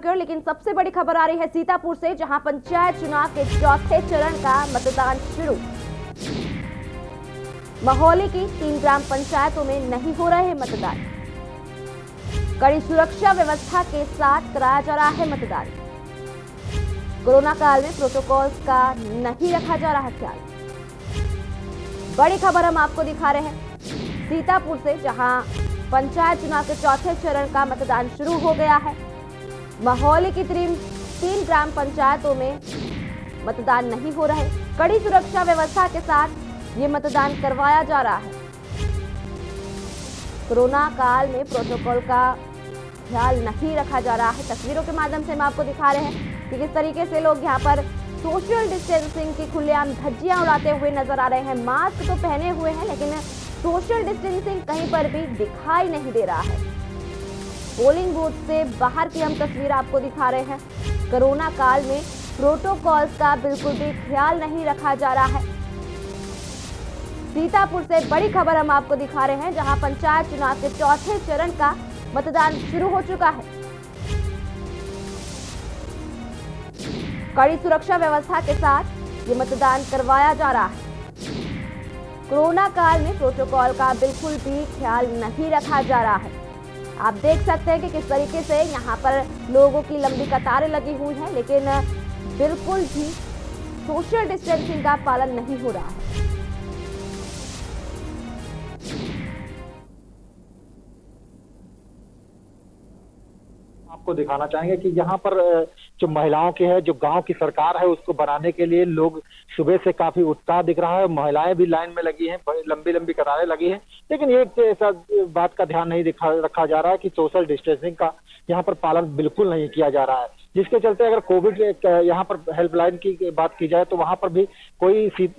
लेकिन सबसे बड़ी खबर आ रही है सीतापुर से, जहां पंचायत चुनाव के चौथे चरण का मतदान शुरू। महोली की 3 ग्राम पंचायतों में नहीं हो रहे मतदान। कड़ी सुरक्षा व्यवस्था के साथ कराया जा रहा है मतदान। कोरोना काल में प्रोटोकॉल्स का नहीं रखा जा रहा ख्याल। बड़ी खबर हम आपको दिखा रहे हैं सीतापुर से, जहां पंचायत चुनाव के चौथे चरण का मतदान शुरू हो गया है। महोली की 3 ग्राम पंचायतों में मतदान नहीं हो रहे। कड़ी सुरक्षा व्यवस्था के साथ ये मतदान करवाया जा रहा है। कोरोना काल में प्रोटोकॉल का ख्याल नहीं रखा जा रहा है। तस्वीरों के माध्यम से हम आपको दिखा रहे हैं कि किस तरीके से लोग यहाँ पर सोशल डिस्टेंसिंग की खुलेआम धज्जियां उड़ाते हुए नजर आ रहे हैं। मास्क तो पहने हुए हैं, लेकिन सोशल डिस्टेंसिंग कहीं पर भी दिखाई नहीं दे रहा है। पोलिंग बूथ से बाहर की हम तस्वीर आपको दिखा रहे हैं। कोरोना काल में प्रोटोकॉल्स का बिल्कुल भी ख्याल नहीं रखा जा रहा है। सीतापुर से बड़ी खबर हम आपको दिखा रहे हैं, जहां पंचायत चुनाव के चौथे चरण का मतदान शुरू हो चुका है। कड़ी सुरक्षा व्यवस्था के साथ ये मतदान करवाया जा रहा है। कोरोना काल में प्रोटोकॉल का बिल्कुल भी ख्याल नहीं रखा जा रहा है। आप देख सकते हैं कि किस तरीके से यहाँ पर लोगों की लंबी कतारें लगी हुई हैं, लेकिन बिल्कुल भी सोशल डिस्टेंसिंग का पालन नहीं हो रहा है। आपको दिखाना चाहेंगे कि यहाँ पर जो महिलाओं की है, जो गांव की सरकार है, उसको बनाने के लिए लोग सुबह से काफी उत्साह दिख रहा है। महिलाएं भी लाइन में लगी हैं, लंबी लंबी कतारें लगी हैं, लेकिन एक ऐसा बात का ध्यान नहीं रखा जा रहा है कि सोशल डिस्टेंसिंग का यहाँ पर पालन बिल्कुल नहीं किया जा रहा है। जिसके चलते अगर कोविड यहाँ पर हेल्पलाइन की बात की जाए तो वहां पर भी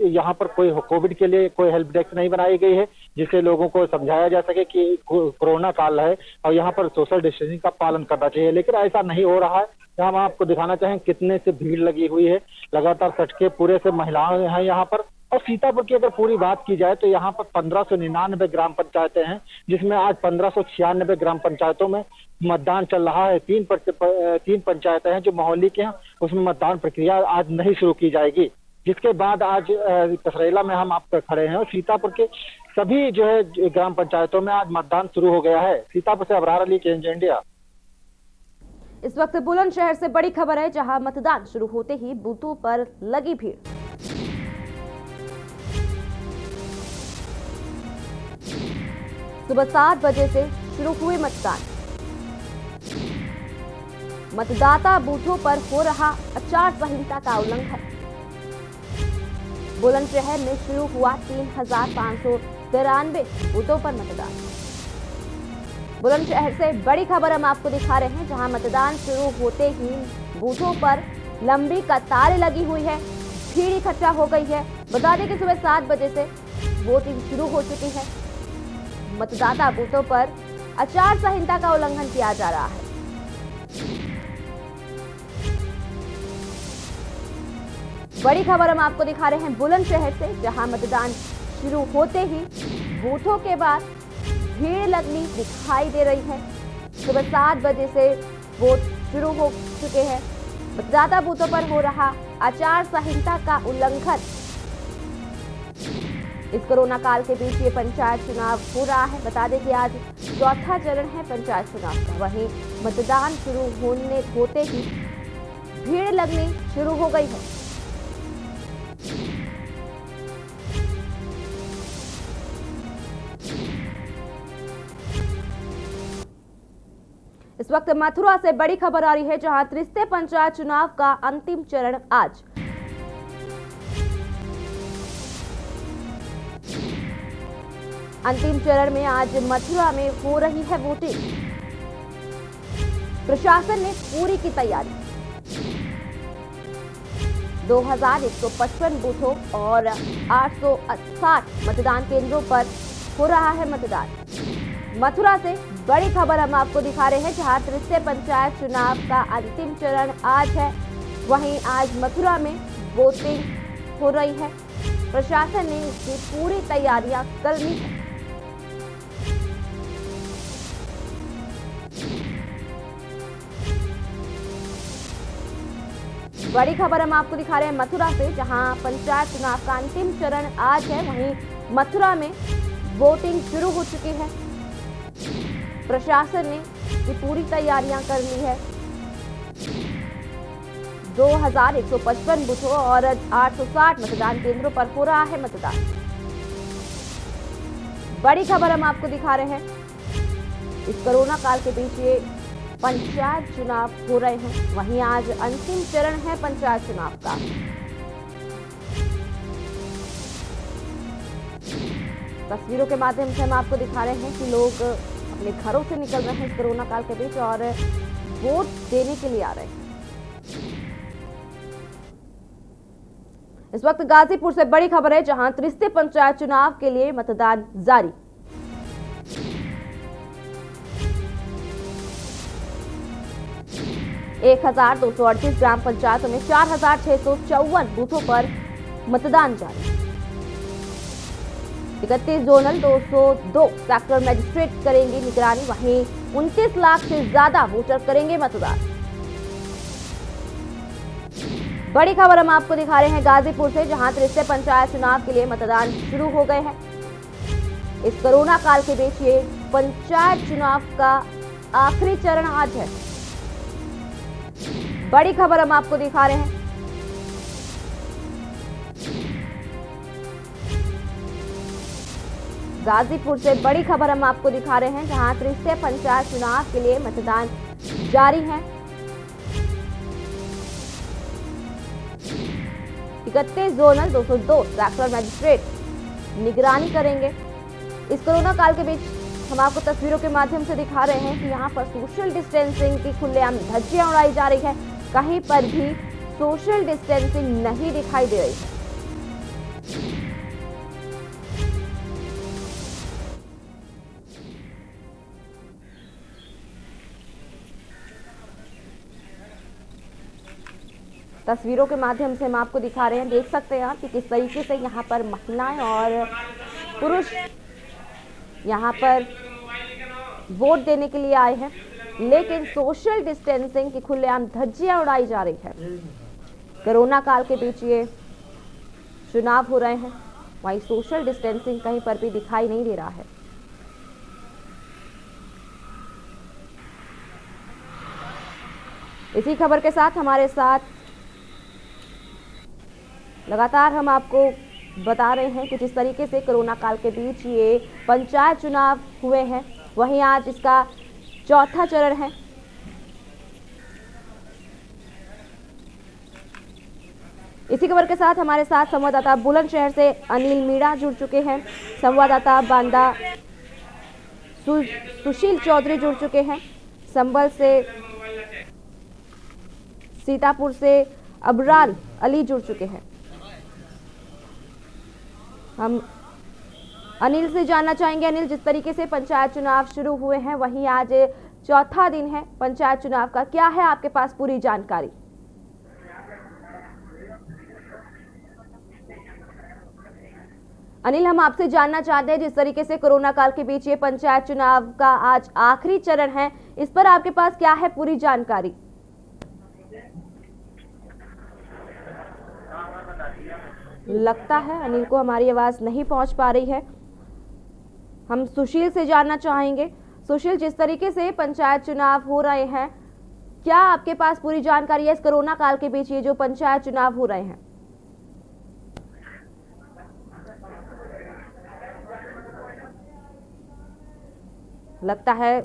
यहाँ पर कोई कोविड के लिए कोई हेल्प डेस्क नहीं बनाई गई है, जिससे लोगों को समझाया जा सके कि कोरोना काल है और यहाँ पर सोशल डिस्टेंसिंग का पालन करना चाहिए, लेकिन ऐसा नहीं हो रहा है। हम आपको दिखाना चाहें कितने से भीड़ लगी हुई है, लगातार सटके पूरे से महिलाएं हैं यहाँ पर। और सीतापुर की अगर पूरी बात की जाए तो यहाँ पर 1599 ग्राम पंचायतें हैं, जिसमें आज 1596 ग्राम पंचायतों में मतदान चल रहा है। 3 पंचायतें हैं जो महोली के हैं, उसमें मतदान प्रक्रिया आज नहीं शुरू की जाएगी। जिसके बाद आज कसरेला में हम आप खड़े हैं और सीतापुर के सभी जो है ग्राम पंचायतों में आज मतदान शुरू हो गया है। सीतापुर से अबरार अली, केंज इंडिया। इस वक्त बुलंदशहर से बड़ी खबर है, जहां मतदान शुरू होते ही बूथों पर लगी भीड़। सुबह 7 बजे से शुरू हुए मतदान। मतदाता बूथों पर हो रहा आचार संहिता का उल्लंघन। बुलंदशहर में शुरू हुआ 3593 बूथों पर मतदान। बुलंदशहर से बड़ी खबर हम आपको दिखा रहे हैं, जहां मतदान शुरू होते ही बूथों पर लंबी कतारें लगी हुई है, भीड़ इकट्ठा हो गई है। बता दें कि सुबह 7 बजे से वोटिंग शुरू हो चुकी है। मतदाता बूथों पर आचार संहिता का उल्लंघन किया जा रहा है। बड़ी खबर हम आपको दिखा रहे हैं बुलंदशहर से, जहां मतदान शुरू होते ही बूथों के बाद भीड़ लगनी दिखाई दे रही है। सुबह 7 बजे से वोट शुरू हो चुके हैं। मतदाता बूथों पर हो रहा आचार संहिता का उल्लंघन। इस कोरोना काल के बीच ये पंचायत चुनाव हो रहा है। बता दें कि आज चौथा चरण है पंचायत चुनाव का। वहीं मतदान शुरू होते ही भीड़ लगनी शुरू हो गई है। इस वक्त मथुरा से बड़ी खबर आ रही है, जहां त्रिस्ते पंचायत चुनाव का अंतिम चरण आज। अंतिम चरण में आज मथुरा में हो रही है वोटिंग। प्रशासन ने पूरी की तैयारी। 2155 बूथों और 860 मतदान केंद्रों पर हो रहा है मतदान। मथुरा से बड़ी खबर हम आपको दिखा रहे हैं, जहां त्रिस्ते पंचायत चुनाव का अंतिम चरण आज है। वहीं आज मथुरा में वोटिंग हो रही है। प्रशासन ने इसकी पूरी तैयारियां कर ली है। बड़ी खबर हम आपको दिखा रहे हैं मथुरा से, जहां पंचायत चुनाव का अंतिम चरण आज है। वहीं मथुरा में वोटिंग शुरू हो चुकी है। प्रशासन ने की पूरी तैयारियां कर ली है। 2155 बूथों और 860 मतदान केंद्रों पर हो रहा है मतदान। बड़ी खबर हम आपको दिखा रहे हैं, इस कोरोना काल के बीच ये पंचायत चुनाव हो रहे हैं। वहीं आज अंतिम चरण है पंचायत चुनाव का। तस्वीरों के माध्यम से हम आपको दिखा रहे हैं कि लोग अपने घरों से निकल रहे हैं इस कोरोना काल के बीच और वोट देने के लिए आ रहे हैं। इस वक्त गाजीपुर से बड़ी खबर है, जहां त्रिस्ते पंचायत चुनाव के लिए मतदान जारी। एक 1238 ग्राम पंचायतों में 4654 बूथों पर मतदान जारी। 31 जोनल 202 सेक्टर मजिस्ट्रेट करेंगे निगरानी। वहीं 29 लाख से ज्यादा वोटर करेंगे मतदान। बड़ी खबर हम आपको दिखा रहे हैं गाजीपुर से, जहां त्रिस्ते पंचायत चुनाव के लिए मतदान शुरू हो गए हैं। इस कोरोना काल के बीच ये पंचायत चुनाव का आखिरी चरण आज है। बड़ी खबर हम आपको दिखा रहे हैं, गाजीपुर से बड़ी खबर हम आपको दिखा रहे हैं, जहां त्रिस्ते पंचायत चुनाव के लिए मतदान जारी है। 31 जोनल 202 सेक्टर मजिस्ट्रेट निगरानी करेंगे। इस कोरोना काल के बीच हम आपको तस्वीरों के माध्यम से दिखा रहे हैं कि यहाँ पर सोशल डिस्टेंसिंग की खुलेआम धज्जियां उड़ाई जा रही है। कहीं पर भी सोशल डिस्टेंसिंग नहीं दिखाई दे रही है। तस्वीरों के माध्यम से हम आपको दिखा रहे हैं, देख सकते हैं आप कि किस तरीके से यहाँ पर महिलाएं और पुरुष यहाँ पर वोट देने के लिए आए हैं, लेकिन सोशल डिस्टेंसिंग की खुलेआम धज्जियां उड़ाई जा रही है। कोरोना काल के बीच ये चुनाव हो रहे हैं, वहीं सोशल डिस्टेंसिंग कहीं पर भी दिखाई नहीं दे रहा है। इसी खबर के साथ हमारे साथ लगातार हम आपको बता रहे हैं कि जिस तरीके से कोरोना काल के बीच ये पंचायत चुनाव हुए हैं, वहीं आज इसका चौथा चरण है। इसी खबर के साथ हमारे साथ संवाददाता बुलंदशहर से अनिल मीणा जुड़ चुके हैं। संवाददाता बांदा सुशील चौधरी जुड़ चुके हैं। संभल से सीतापुर से अबराल अली जुड़ चुके हैं। हम अनिल से जानना चाहेंगे, अनिल, जिस तरीके से पंचायत चुनाव शुरू हुए हैं, वहीं आज चौथा दिन है पंचायत चुनाव का, क्या है आपके पास पूरी जानकारी? अनिल, हम आपसे जानना चाहते हैं, जिस तरीके से कोरोना काल के बीच ये पंचायत चुनाव का आज आखिरी चरण है, इस पर आपके पास क्या है पूरी जानकारी? लगता है अनिल को हमारी आवाज नहीं पहुंच पा रही है। हम सुशील से जानना चाहेंगे। सुशील, जिस तरीके से पंचायत चुनाव हो रहे हैं, क्या आपके पास पूरी जानकारी है इस कोरोना काल के बीच ये जो पंचायत चुनाव हो रहे हैं? लगता है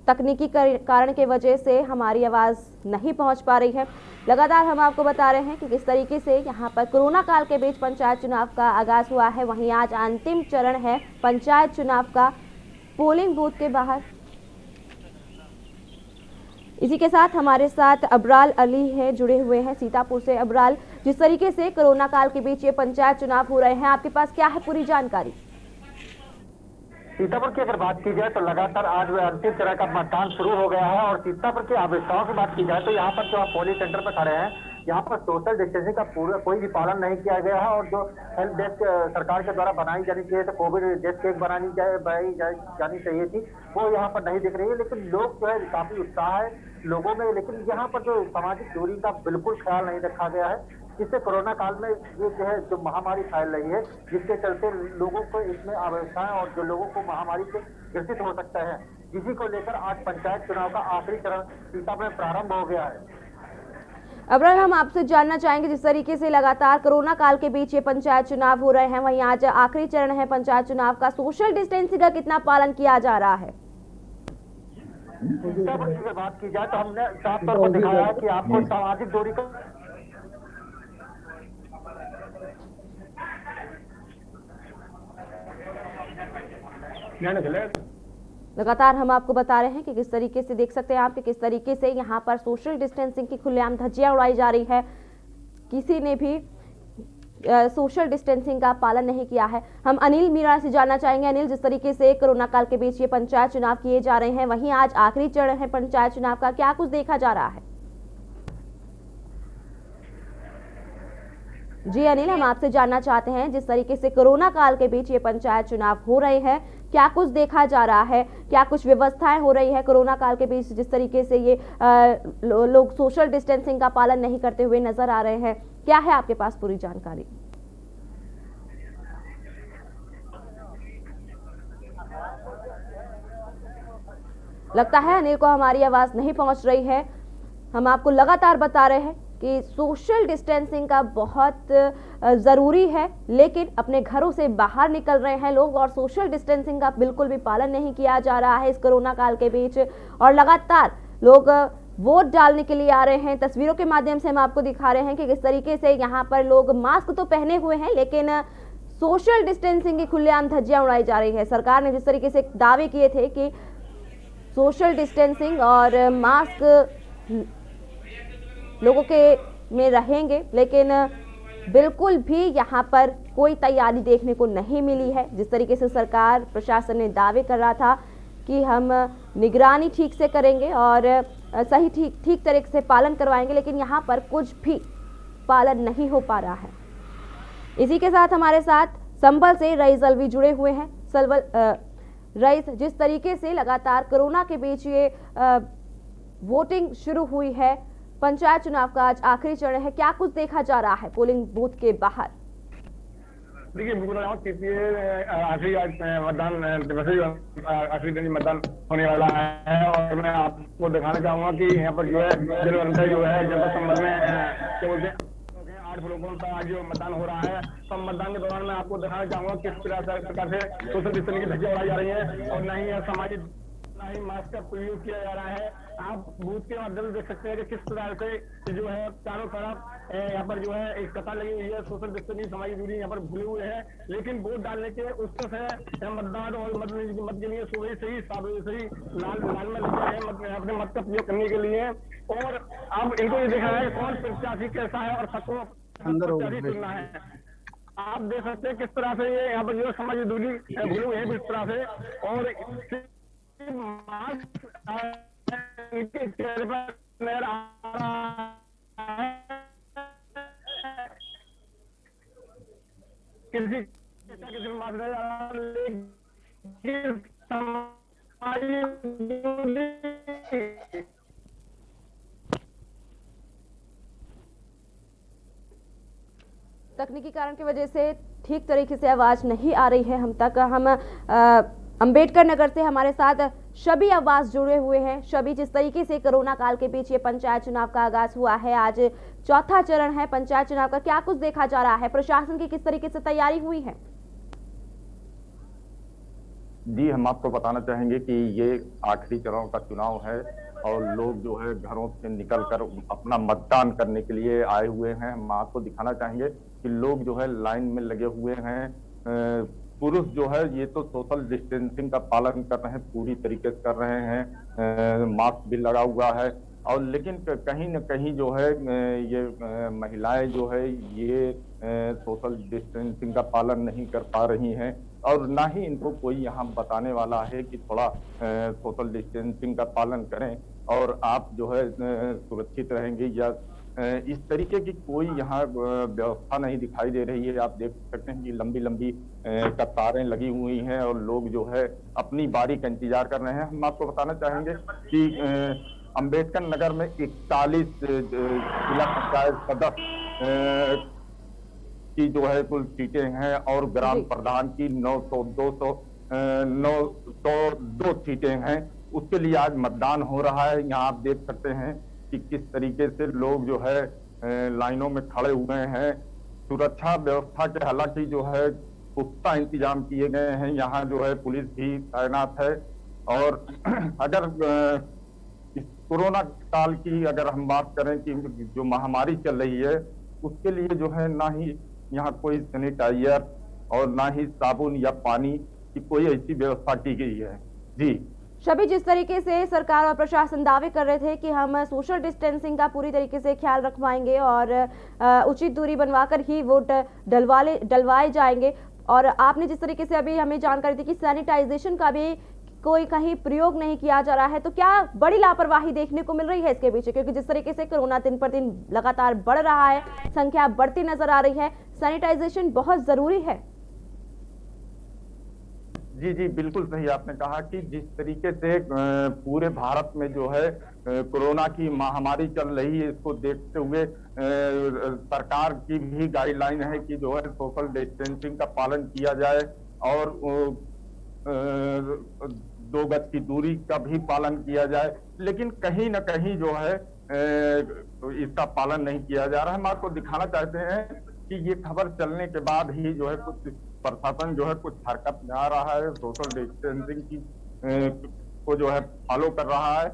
तकनीकी कारण के वजह से हमारी आवाज नहीं पहुंच पा रही है। लगातार हम आपको बता रहे हैं कि किस तरीके से यहां पर कोरोना काल के बीच पंचायत चुनाव का आगाज हुआ है। वहीं आज अंतिम चरण है पंचायत चुनाव का पोलिंग बूथ के बाहर। इसी के साथ हमारे साथ अबराल अली है, जुड़े हुए हैं सीतापुर से। अबराल, जिस तरीके से कोरोना काल के बीच ये पंचायत चुनाव हो रहे हैं, आपके पास क्या है पूरी जानकारी? सीतापुर की अगर बात की जाए तो लगातार आज अंतिम चरण का मतदान शुरू हो गया है। और सीतापुर की आवश्यकताओं की बात की जाए तो यहाँ पर जो आप पोलिंग सेंटर पर खड़े हैं, यहाँ पर सोशल डिस्टेंसिंग का पूरा कोई भी पालन नहीं किया गया है। और जो हेल्प डेस्क सरकार के द्वारा बनाई जानी चाहिए, तो कोविड डेस्क एक बनानी जानी चाहिए थी, वो यहाँ पर नहीं दिख रही है। लेकिन लोग जो है काफी उत्साह है लोगों में, लेकिन यहाँ पर जो सामाजिक दूरी का बिल्कुल ख्याल नहीं रखा गया है, जिससे कोरोना काल में ये जो है जो महामारी फैल रही है, जिसके चलते लोगों को इसमें अव्यवस्थाएं और जो लोगों को महामारी से ग्रसित हो सकता है, इसी को लेकर आज पंचायत चुनाव का आखिरी चरण सीता में प्रारंभ हो गया है। अब्रार, हम आपसे जानना चाहेंगे, जिस तरीके से लगातार कोरोना काल के बीच ये पंचायत चुनाव हो रहे हैं, वहीं आज आखिरी चरण है पंचायत चुनाव का, सोशल डिस्टेंसिंग का कितना पालन किया जा रहा है? जब बात की जाए तो हमने साफ तौर पर दिखाया है कि आपको सामाजिक दूरी का लगातार हम आपको बता रहे हैं कि किस तरीके से देख सकते हैं आप कि किस तरीके से यहाँ पर सोशल डिस्टेंसिंग की खुलेआम धज्जियां उड़ाई जा रही है। किसी ने भी सोशल डिस्टेंसिंग का पालन नहीं किया है। हम अनिल मीणा से जानना चाहेंगे। अनिल, जिस तरीके से कोरोना काल के बीच ये पंचायत चुनाव किए जा रहे हैं, वहीं आज आखिरी चरण है पंचायत चुनाव का, क्या कुछ देखा जा रहा है? जी अनिल, हम आपसे जानना चाहते हैं, जिस तरीके से कोरोना काल के बीच ये पंचायत चुनाव हो रहे हैं, क्या कुछ देखा जा रहा है, क्या कुछ व्यवस्थाएं हो रही है कोरोना काल के बीच, जिस तरीके से ये लोग सोशल डिस्टेंसिंग का पालन नहीं करते हुए नजर आ रहे हैं, क्या है आपके पास पूरी जानकारी? लगता है अनिल को हमारी आवाज नहीं पहुंच रही है। हम आपको लगातार बता रहे हैं कि सोशल डिस्टेंसिंग का बहुत ज़रूरी है, लेकिन अपने घरों से बाहर निकल रहे हैं लोग और सोशल डिस्टेंसिंग का बिल्कुल भी पालन नहीं किया जा रहा है इस कोरोना काल के बीच। और लगातार लोग वोट डालने के लिए आ रहे हैं। तस्वीरों के माध्यम से हम आपको दिखा रहे हैं कि किस तरीके से यहाँ पर लोग मास्क तो पहने हुए हैं, लेकिन सोशल डिस्टेंसिंग की खुलेआम धज्जियां उड़ाई जा रही है। सरकार ने जिस तरीके से दावे किए थे कि सोशल डिस्टेंसिंग और मास्क लोगों के में रहेंगे, लेकिन बिल्कुल भी यहाँ पर कोई तैयारी देखने को नहीं मिली है। जिस तरीके से सरकार प्रशासन ने दावे कर रहा था कि हम निगरानी ठीक से करेंगे और सही ठीक तरीके से पालन करवाएंगे, लेकिन यहाँ पर कुछ भी पालन नहीं हो पा रहा है। इसी के साथ हमारे साथ संभल से रईस अलवी जुड़े हुए हैं। रईस, जिस तरीके से लगातार कोरोना के बीच ये वोटिंग शुरू हुई है, पंचायत चुनाव का आज आखिरी चरण है, क्या कुछ देखा जा रहा है पोलिंग बूथ के बाहर? देखिए, आखिरी मतदान आखिरी दिन मतदान होने वाला है और मैं आपको दिखाना चाहूंगा कि यहाँ पर जो है जनगणना जो है जनपद संभल में क्या बोलते हैं 8 ब्लॉकों पर आज जो मतदान हो रहा है। तो मतदान के दौरान मैं आपको दिखाना चाहूंगा किस प्रकार से सोशल डिस्टेंसिंग की धज्जियां उड़ाई जा रही है और न ही सामाजिक ही मास्क का प्रयोग किया जा रहा है। आप बूथ के माध्यम से देख सकते हैं कि किस प्रकार से जो है चारों तरफ यहाँ पर जो है एक कतार लगी हुई है। सोशल डिस्टेंसिंग सामाजिक दूरी यहाँ पर भूले हुए हैं, लेकिन वोट डालने के उत्सव है मतदान और मत के लिए सुबह से ही 7 बजे से ही लाल में लगे हैं अपने मत का प्रयोग करने के लिए। और अब इनको ये देखना है कौन प्रत्याशी कैसा है और सबको प्रत्याशी चुनना है। आप देख सकते हैं किस तरह से ये यहाँ पर जो सामाजिक दूरी भूले हुए हैं इस तरह से, और चेहरे पर नजर आ रहा है किसी मास्क नजर आ रहा है, लेकिन तकनीकी कारण की वजह से ठीक तरीके से आवाज नहीं आ रही है हम तक। हम अंबेडकर नगर से हमारे साथ शबी अब्बास जुड़े हुए हैं। शबी, जिस तरीके से कोरोना काल के बीच ये पंचायत चुनाव का आगाज हुआ है, आज चौथा चरण है पंचायत चुनाव का, क्या कुछ देखा जा रहा है? प्रशासन की किस तरीके से तैयारी हुई है? जी, हम आपको बताना चाहेंगे कि ये आखिरी चरण का चुनाव है और लोग जो है घरों से निकलकर अपना मतदान करने के लिए आए हुए हैं। हम आपको दिखाना चाहेंगे कि लोग जो है लाइन में लगे हुए हैं। पुरुष जो है ये तो सोशल डिस्टेंसिंग का पालन कर रहे हैं, पूरी तरीके से कर रहे हैं, मास्क भी लगा हुआ है। और लेकिन कहीं न कहीं जो है ये महिलाएं जो है ये सोशल डिस्टेंसिंग का पालन नहीं कर पा रही हैं और ना ही इनको कोई यहाँ बताने वाला है कि थोड़ा सोशल डिस्टेंसिंग का पालन करें और आप जो है सुरक्षित रहेंगे या इस तरीके की कोई यहाँ व्यवस्था नहीं दिखाई दे रही है। आप देख सकते हैं कि लंबी लंबी कतारें लगी हुई हैं और लोग जो है अपनी बारी का इंतजार कर रहे हैं। हम आपको बताना चाहेंगे कि अंबेडकर नगर में 41 जिला पंचायत सदस्य की जो है कुल सीटें हैं और ग्राम प्रधान की 902 सीटें हैं। उसके लिए आज मतदान हो रहा है। यहाँ आप देख सकते हैं कि किस तरीके से लोग जो है लाइनों में खड़े हुए हैं। सुरक्षा व्यवस्था के हालांकि जो है पुख्ता इंतजाम किए गए हैं। यहाँ जो है पुलिस भी तैनात है। और अगर इस कोरोना काल की अगर हम बात करें कि जो महामारी चल रही है उसके लिए जो है ना ही यहाँ कोई सैनिटाइजर और ना ही साबुन या पानी की कोई ऐसी व्यवस्था की गई है। जी शबी, जिस तरीके से सरकार और प्रशासन दावे कर रहे थे कि हम सोशल डिस्टेंसिंग का पूरी तरीके से ख्याल रखवाएंगे और उचित दूरी बनवाकर ही वोट डलवाए जाएंगे, और आपने जिस तरीके से अभी हमें जानकारी दी कि सैनिटाइजेशन का भी कोई कहीं प्रयोग नहीं किया जा रहा है, तो क्या बड़ी लापरवाही देखने को मिल रही है इसके पीछे? क्योंकि जिस तरीके से कोरोना दिन पर दिन लगातार बढ़ रहा है, संख्या बढ़ती नजर आ रही है, सैनिटाइजेशन बहुत जरूरी है। जी जी, बिल्कुल सही आपने कहा कि जिस तरीके से पूरे भारत में जो है कोरोना की महामारी चल रही है, इसको देखते हुए सरकार की भी गाइडलाइन है कि जो है सोशल डिस्टेंसिंग का पालन किया जाए और 2 गज की दूरी का भी पालन किया जाए। लेकिन कहीं ना कहीं जो है इसका पालन नहीं किया जा रहा है। हम आपको दिखाना चाहते हैं कि ये खबर चलने के बाद ही जो है कुछ प्रशासन जो है कुछ हरकत में आ रहा है, सोशल डिस्टेंसिंग की को जो है फॉलो कर रहा है।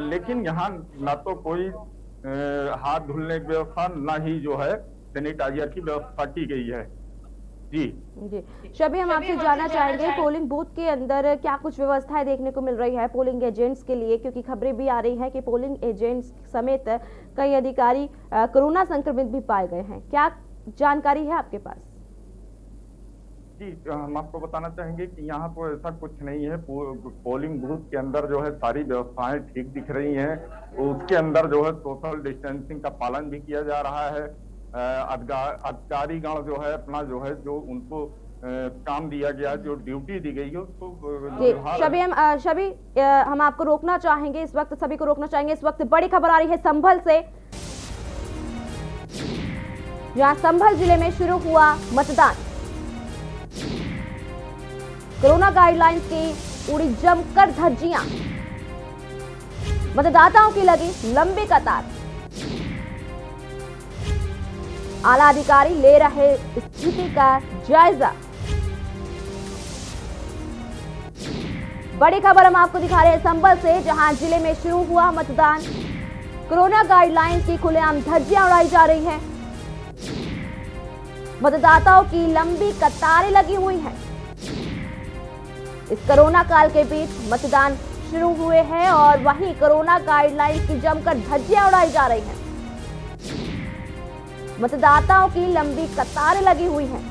लेकिन यहाँ न तो कोई हाथ धुलने की व्यवस्था, न ही जो है सैनिटाइजर की व्यवस्था की गई है। जी जी शबी, हम आपसे जानना चाहेंगे पोलिंग बूथ के अंदर क्या कुछ व्यवस्थाएं देखने को मिल रही है पोलिंग एजेंट्स के लिए, क्योंकि खबरें भी आ रही हैं कि पोलिंग एजेंट्स समेत कई अधिकारी कोरोना संक्रमित भी पाए गए हैं। क्या जानकारी है आपके पास? जी, हम आपको बताना चाहेंगे कि यहाँ तो ऐसा कुछ नहीं है। पोलिंग बूथ के अंदर जो है सारी व्यवस्थाएं ठीक दिख रही हैं। उसके अंदर जो है सोशल डिस्टेंसिंग का पालन भी किया जा रहा है। अधिकारीगण जो है अपना जो है जो उनको काम दिया गया, जो ड्यूटी दी गई है उसको। शबी, हम आपको रोकना चाहेंगे, इस वक्त सभी को रोकना चाहेंगे। इस वक्त बड़ी खबर आ रही है संभल से, जहां संभल जिले में शुरू हुआ मतदान। कोरोना गाइडलाइंस की उड़ी जमकर धज्जियां, मतदाताओं की लगी लंबी कतार। आला अधिकारी ले रहे स्थिति का जायजा। बड़ी खबर हम आपको दिखा रहे हैं संभल से, जहां जिले में शुरू हुआ मतदान। कोरोना गाइडलाइंस की खुलेआम धज्जियां उड़ाई जा रही हैं। मतदाताओं की लंबी कतारें लगी हुई हैं। इस कोरोना काल के बीच मतदान शुरू हुए हैं और वहीं कोरोना गाइडलाइंस की जमकर धज्जियां उड़ाई जा रही हैं। मतदाताओं की लंबी कतारें लगी हुई हैं।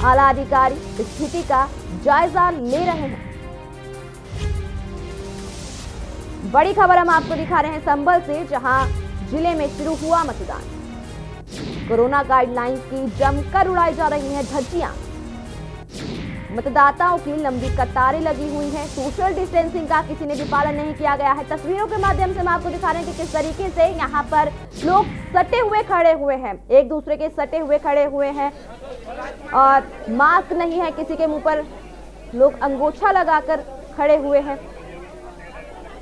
आला अधिकारी स्थिति का जायजा ले रहे हैं। बड़ी खबर हम आपको दिखा रहे हैं संभल से, जहां जिले में शुरू हुआ मतदान। कोरोना गाइडलाइंस की जमकर उड़ाई जा रही हैं धज्जियां। मतदाताओं की लंबी कतारें लगी हुई हैं। सोशल डिस्टेंसिंग का किसी ने भी पालन नहीं किया गया है। तस्वीरों के माध्यम से हम आपको दिखा रहे हैं कि किस तरीके से यहाँ पर लोग सटे हुए खड़े हुए हैं, एक दूसरे के सटे हुए खड़े हुए हैं और मास्क नहीं है किसी के मुंह पर, लोग अंगोछा लगाकर खड़े हुए हैं।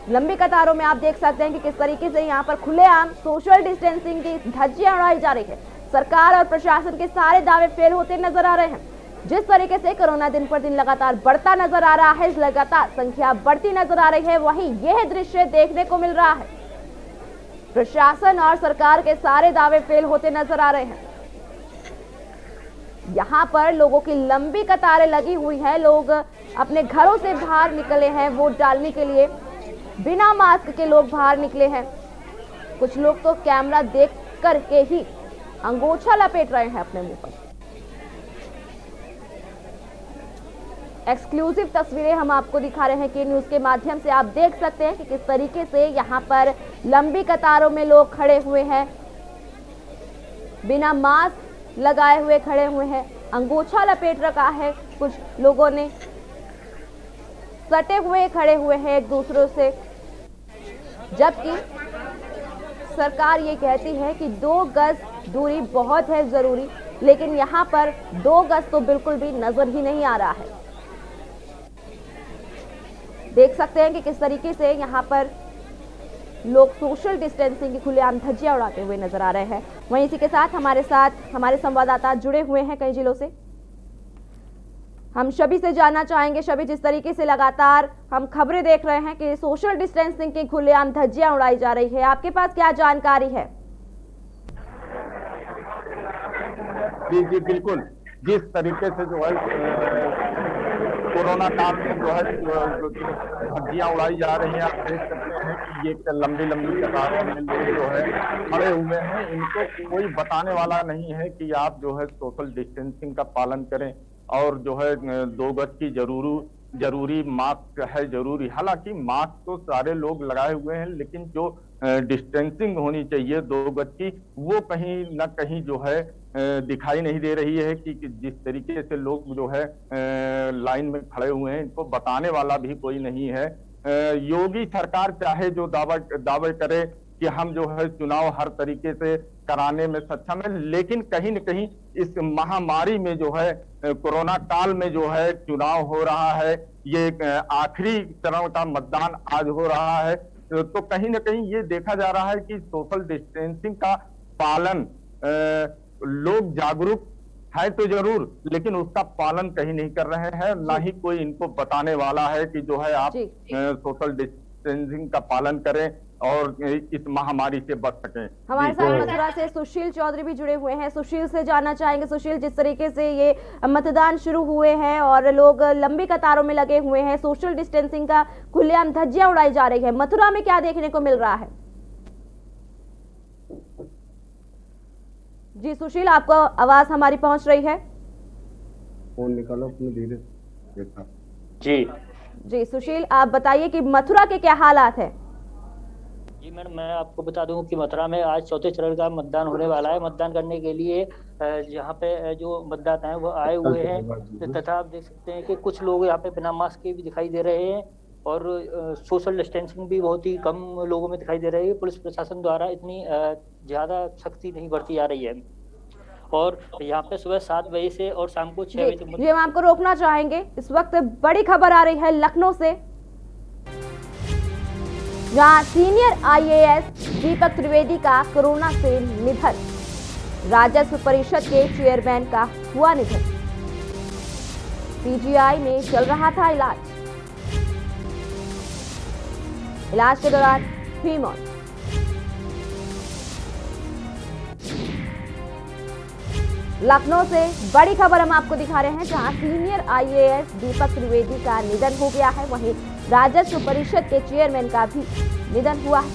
लंबी कतारों में आप देख सकते हैं कि किस तरीके से यहाँ पर खुलेआम सोशल डिस्टेंसिंग की धज्जियां उड़ाई जा रही है। सरकार और प्रशासन के सारे दावे फेल होते नजर आ रहे हैं। जिस तरीके से कोरोना दिन पर दिन लगातार बढ़ता नजर आ रहा है, लगातार संख्या बढ़ती नजर आ रही है, वहीं यह दृश्य देखने को मिल रहा है। प्रशासन और सरकार के सारे दावे फेल होते नजर आ रहे हैं। यहाँ पर लोगों की लंबी कतारें लगी हुई है। लोग अपने घरों से बाहर निकले हैं वोट डालने के लिए। बिना मास्क के लोग बाहर निकले हैं। कुछ लोग तो कैमरा देख कर के ही अंगोछा लपेट रहे हैं अपने मुंह पर। एक्सक्लूसिव तस्वीरें हम आपको दिखा रहे हैं कि न्यूज के माध्यम से। आप देख सकते हैं कि किस तरीके से यहाँ पर लंबी कतारों में लोग खड़े हुए हैं, बिना मास्क लगाए हुए खड़े हुए हैं, अंगोछा लपेट रखा है कुछ लोगों ने। सटे हुए खड़े हुए हैं एक दूसरों से, जबकि सरकार ये कहती है कि 2 गज दूरी बहुत है जरूरी, लेकिन यहाँ पर 2 गज तो बिल्कुल भी नजर ही नहीं आ रहा है। देख सकते हैं कि किस तरीके से यहाँ पर लोग सोशल डिस्टेंसिंग की खुलेआम धज्जियां उड़ाते हुए नजर आ रहे हैं। वहीं इसी के साथ हमारे संवाददाता जुड़े हुए हैं कई जिलों से। हम शबी से जानना चाहेंगे, शबी, जिस तरीके से लगातार हम खबरें देख रहे हैं कि सोशल डिस्टेंसिंग की खुलेआम धज्जियां उड़ाई जा रही है, आपके पास क्या जानकारी है? जी जी बिल्कुल, जिस तरीके से जो है कोरोना काल में जो है धज्जियां उड़ाई जा रही हैं, आप देख सकते हैं कि ये लंबी लंबी कतारों में लोग जो है खड़े हुए हैं। इनको कोई बताने वाला नहीं है कि आप जो है सोशल डिस्टेंसिंग का पालन करें और जो है 2 गज की जरूरी मास्क है जरूरी। हालांकि मास्क तो सारे लोग लगाए हुए हैं, लेकिन जो डिस्टेंसिंग होनी चाहिए 2 गज की, वो कहीं ना कहीं जो है दिखाई नहीं दे रही है कि जिस तरीके से लोग जो है लाइन में खड़े हुए हैं, इनको बताने वाला भी कोई नहीं है। योगी सरकार चाहे जो दावे करे कि हम जो है चुनाव हर तरीके से कराने में सक्षम है, लेकिन कहीं न कहीं इस महामारी में जो है कोरोना काल में जो है चुनाव हो रहा है, ये आखिरी चरण का मतदान आज हो रहा है, तो कहीं न कहीं ये देखा जा रहा है कि सोशल डिस्टेंसिंग का पालन लोग जागरूक है तो जरूर, लेकिन उसका पालन कहीं नहीं कर रहे हैं। ना ही कोई इनको बताने वाला है कि जो है आप सोशल डिस्टेंसिंग का पालन करें और इस महामारी से बच सकें। हमारे साथ मथुरा से सुशील चौधरी भी जुड़े हुए हैं। सुशील से जानना चाहेंगे, सुशील, जिस तरीके से ये मतदान शुरू हुए हैं और लोग लंबी कतारों में लगे हुए हैं, सोशल डिस्टेंसिंग का खुलेआम धज्जियां उड़ाई जा रही है, मथुरा में क्या देखने को मिल रहा है? जी सुशील, आपको आवाज हमारी पहुंच रही है? फोन निकालो अपने धीरे। जी सुशील, आप बताइए कि मथुरा के क्या हालात है? जी मैडम, मैं आपको बता दूं कि मथुरा में आज 4थे चरण का मतदान होने वाला है। मतदान करने के लिए यहाँ पे जो मतदाता हैं वो आए हुए हैं, तथा आप देख सकते हैं कि कुछ लोग यहाँ पे बिना मास्क के भी दिखाई दे रहे हैं और सोशल डिस्टेंसिंग भी बहुत ही कम लोगों में दिखाई दे रही है। पुलिस प्रशासन द्वारा इतनी ज्यादा सख्ती नहीं बरती जा रही है और यहाँ पे सुबह 7 बजे से और शाम को 6 बजे तक। हम आपको रोकना चाहेंगे। इस वक्त बड़ी खबर आ रही है लखनऊ से, जहां सीनियर IAS दीपक त्रिवेदी का कोरोना से निधन। राजस्व परिषद के चेयरमैन का हुआ निधन। PGI में चल रहा था इलाज के दौरान हुई मौत। लखनऊ से बड़ी खबर हम आपको दिखा रहे हैं, जहां सीनियर IAS दीपक त्रिवेदी का निधन हो गया है, वहीं राजस्व परिषद के चेयरमैन का भी निधन हुआ है।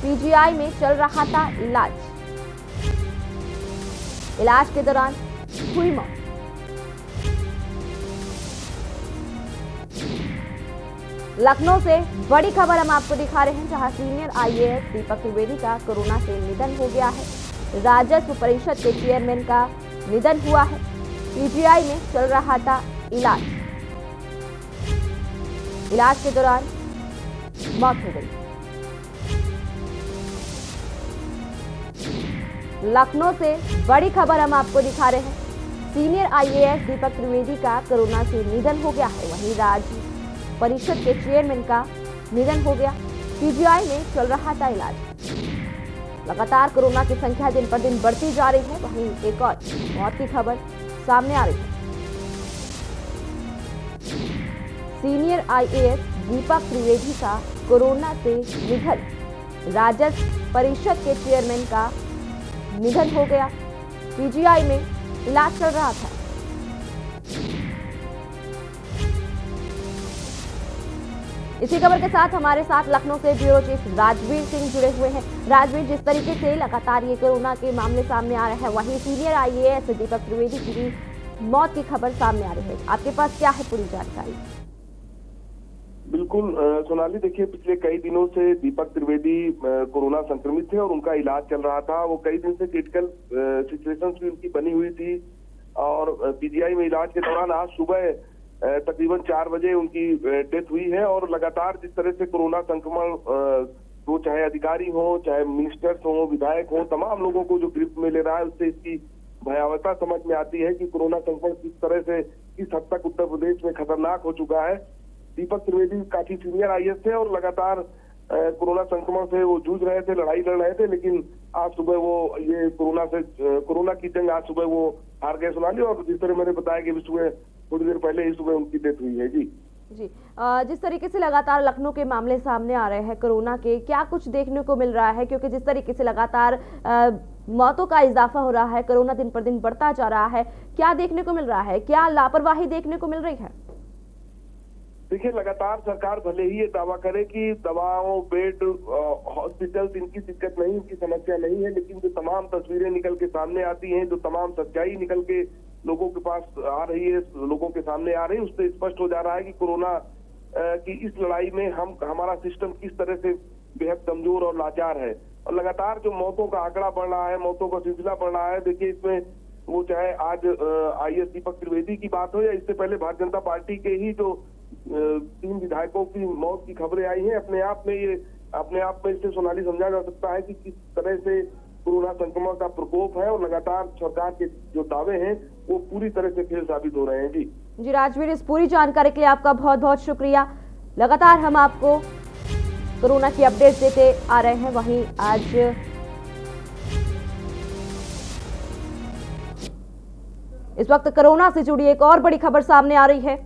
PGI में चल रहा था इलाज के दौरान हुई मौत। लखनऊ से बड़ी खबर हम आपको दिखा रहे हैं, जहां सीनियर IAS दीपक त्रिवेदी का कोरोना से निधन हो गया है। राजस्व परिषद के चेयरमैन का निधन हुआ है। PGI में चल रहा था इलाज के दौरान मौत हो गई। लखनऊ से बड़ी खबर हम आपको दिखा रहे हैं, सीनियर IAS दीपक त्रिवेदी का कोरोना से निधन हो गया है, वहीं राज्य परिषद के चेयरमैन का निधन हो गया। PGI में चल रहा था इलाज। लगातार कोरोना की संख्या दिन पर दिन बढ़ती जा रही है, वहीं एक और मौत की खबर सामने आ रही है। सीनियर IAS दीपक त्रिवेदी का कोरोना से निधन। राजस्व परिषद के चेयरमैन का निधन हो गया। PGI में इलाज चल रहा था। इसी खबर के साथ हमारे साथ लखनऊ से ब्यूरो चीफ राजवीर सिंह जुड़े हुए हैं। राजवीर, जिस तरीके से लगातार ये कोरोना के मामले सामने आ रहे हैं, वहीं सीनियर IAS दीपक त्रिवेदी की भी मौत की खबर सामने आ रही है, आपके पास क्या है पूरी जानकारी? बिल्कुल सोनाली, देखिए पिछले कई दिनों से दीपक त्रिवेदी कोरोना संक्रमित थे और उनका इलाज चल रहा था। वो कई दिन से क्रिटिकल सिचुएशन भी उनकी बनी हुई थी और PGI में इलाज के दौरान आज सुबह तकरीबन 4 बजे उनकी डेथ हुई है। और लगातार जिस तरह से कोरोना संक्रमण वो चाहे अधिकारी हो, चाहे मिनिस्टर्स हो, विधायक हो, तमाम लोगों को जो गिरफ्त में ले रहा है, उससे इसकी भयावहता समझ में आती है कि कोरोना संक्रमण किस तरह से किस हद तक उत्तर प्रदेश में खतरनाक हो चुका है। दीपक त्रिवेदी काफी सीनियर आईएएस थे और लगातार कोरोना संक्रमण से वो जूझ रहे थे, लड़ाई लड़ रहे थे, लेकिन आज सुबह वो ये कोरोना की जंग आज सुबह वो हार गए सोनाली। और जिस तरह मैंने बताया कि सुबह थोड़ी देर पहले ही सुबह उनकी डेथ हुई है। जी जिस तरीके से लगातार लखनऊ के मामले सामने आ रहे हैं कोरोना के, क्या कुछ देखने को मिल रहा है? क्योंकि जिस तरीके से लगातार मौतों का इजाफा हो रहा है, कोरोना दिन पर दिन बढ़ता जा रहा है, क्या देखने को मिल रहा है? क्या लापरवाही देखने को मिल रही है? देखिए, लगातार सरकार भले ही ये दावा करे कि दवाओं, बेड, हॉस्पिटल इनकी दिक्कत नहीं, इनकी समस्या नहीं है, लेकिन जो तमाम तस्वीरें निकल के सामने आती हैं, जो तमाम सच्चाई निकल के लोगों के पास आ रही है, लोगों के सामने आ रही है, उससे स्पष्ट हो जा रहा है कि कोरोना की इस लड़ाई में हमारा सिस्टम किस तरह से बेहद कमजोर और लाचार है। और लगातार जो मौतों का आंकड़ा बढ़ रहा है, मौतों का सिलसिला बढ़ रहा है, देखिए इसमें वो चाहे आज आईएएस दीपक त्रिवेदी की बात हो या इससे पहले भारतीय जनता पार्टी के ही जो 3 विधायकों की मौत की खबरें आई हैं, अपने आप में इससे सोनाली समझा जा सकता है कि किस तरह से कोरोना संक्रमण का प्रकोप है और लगातार सरकार के जो दावे हैं वो पूरी तरह से फेल साबित हो रहे हैं। जी राजवीर, इस पूरी जानकारी के लिए आपका बहुत बहुत शुक्रिया। लगातार हम आपको कोरोना की अपडेट देते आ रहे हैं। वहीं आज इस वक्त कोरोना से जुड़ी एक और बड़ी खबर सामने आ रही है।